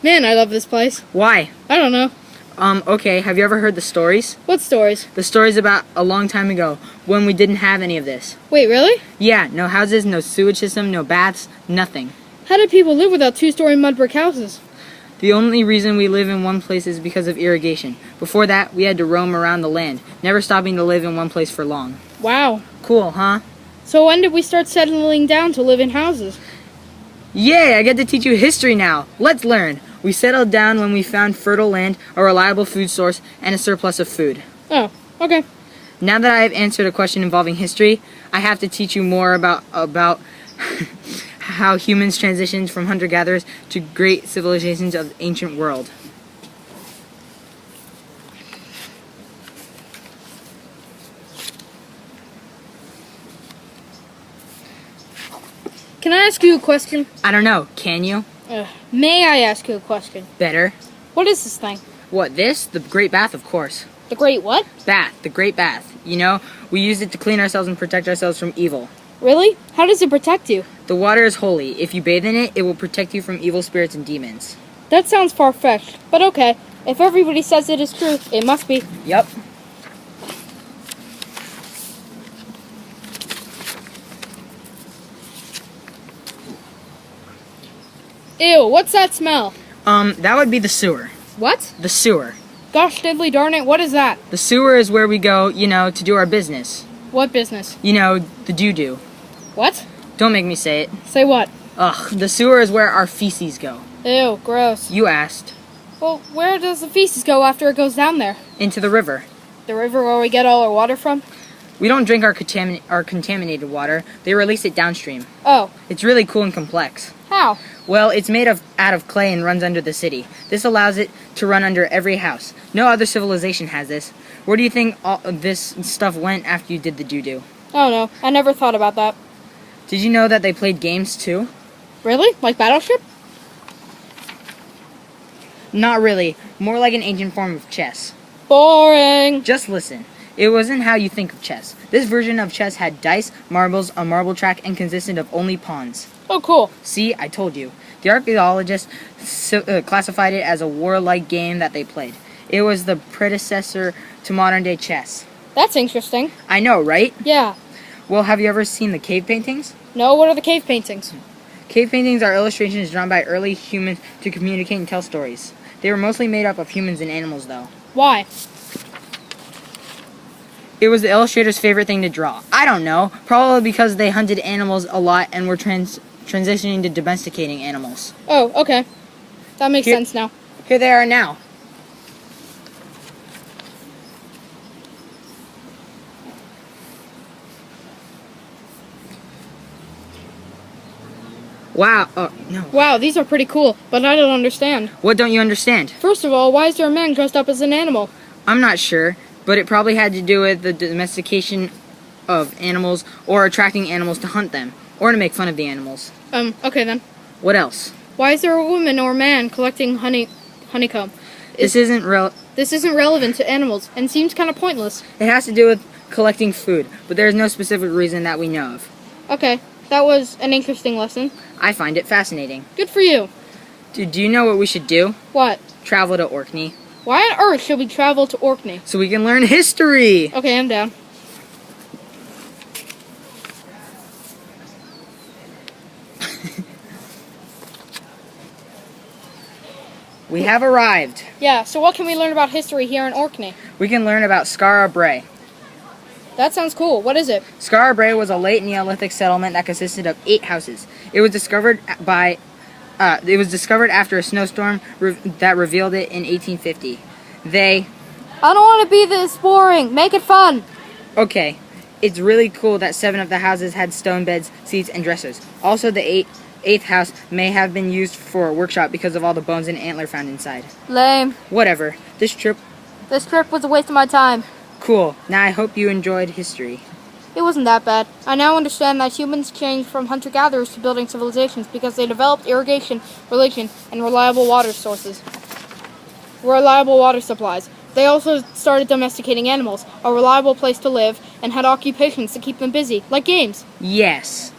Man, I love this place. Why? I don't know. Okay, have you ever heard the stories? What stories? The stories about a long time ago, when we didn't have any of this. Wait, really? Yeah, no houses, no sewage system, no baths, nothing. How did people live without two-story mud brick houses? The only reason we live in one place is because of irrigation. Before that, we had to roam around the land, never stopping to live in one place for long. Wow. Cool, huh? So when did we start settling down to live in houses? Yay, I get to teach you history now. Let's learn. We settled down when we found fertile land, a reliable food source, and a surplus of food. Oh, okay. Now that I have answered a question involving history, I have to teach you more about how humans transitioned from hunter-gatherers to great civilizations of the ancient world. Can I ask you a question? I don't know, can you? May I ask you a question? Better. What is this thing? What, this? The Great Bath, of course. The Great what? Bath, the Great Bath. You know, we use it to clean ourselves and protect ourselves from evil. Really? How does it protect you? The water is holy. If you bathe in it, it will protect you from evil spirits and demons. That sounds far-fetched, but okay. If everybody says it is true, it must be. Yep. Ew, what's that smell? That would be the sewer. What? The sewer. Gosh diddly darn it, what is that? The sewer is where we go, you know, to do our business. What business? You know, the doo-doo. What? Don't make me say it. Say what? Ugh, the sewer is where our feces go. Ew, gross. You asked. Well, where does the feces go after it goes down there? Into the river. The river where we get all our water from? We don't drink our contaminated water. They release it downstream. Oh. It's really cool and complex. How? Well, it's made out of clay and runs under the city. This allows it to run under every house. No other civilization has this. Where do you think all of this stuff went after you did the doo-doo? Oh no, I never thought about that. Did you know that they played games too? Really? Like Battleship? Not really. More like an ancient form of chess. Boring. Just listen. It wasn't how you think of chess. This version of chess had dice, marbles, a marble track, and consisted of only pawns. Oh, cool. See, I told you. The archaeologists classified it as a warlike game that they played. It was the predecessor to modern-day chess. That's interesting. I know, right? Yeah. Well, have you ever seen the cave paintings? No, what are the cave paintings? Cave paintings are illustrations drawn by early humans to communicate and tell stories. They were mostly made up of humans and animals, though. Why? It was the illustrator's favorite thing to draw. I don't know. Probably because they hunted animals a lot and were transitioning to domesticating animals. Oh, okay. That makes sense now. Here they are now. Wow. Oh, no. Wow, these are pretty cool, but I don't understand. What don't you understand? First of all, why is there a man dressed up as an animal? I'm not sure, but it probably had to do with the domestication of animals or attracting animals to hunt them or to make fun of the animals. Okay then. What else? Why is there a woman or man collecting honeycomb? This isn't relevant to animals and seems kind of pointless. It has to do with collecting food, but there is no specific reason that we know of. Okay, that was an interesting lesson. I find it fascinating. Good for you. Do you know what we should do? What? Travel to Orkney. Why on earth should we travel to Orkney? So we can learn history! Okay, I'm down. We have arrived. Yeah, so what can we learn about history here in Orkney? We can learn about Skara Brae. That sounds cool. What is it? Skara Brae was a late Neolithic settlement that consisted of 8 houses. It was discovered after a snowstorm that revealed it in 1850. I don't want to be this boring. Make it fun. Okay. It's really cool that 7 of the houses had stone beds, seats, and dressers. Also, the eighth house may have been used for a workshop because of all the bones and antler found inside. Lame. Whatever. This trip was a waste of my time. Cool. Now I hope you enjoyed history. It wasn't that bad. I now understand that humans changed from hunter-gatherers to building civilizations because they developed irrigation, religion, and reliable water supplies. They also started domesticating animals, a reliable place to live, and had occupations to keep them busy, like games. Yes.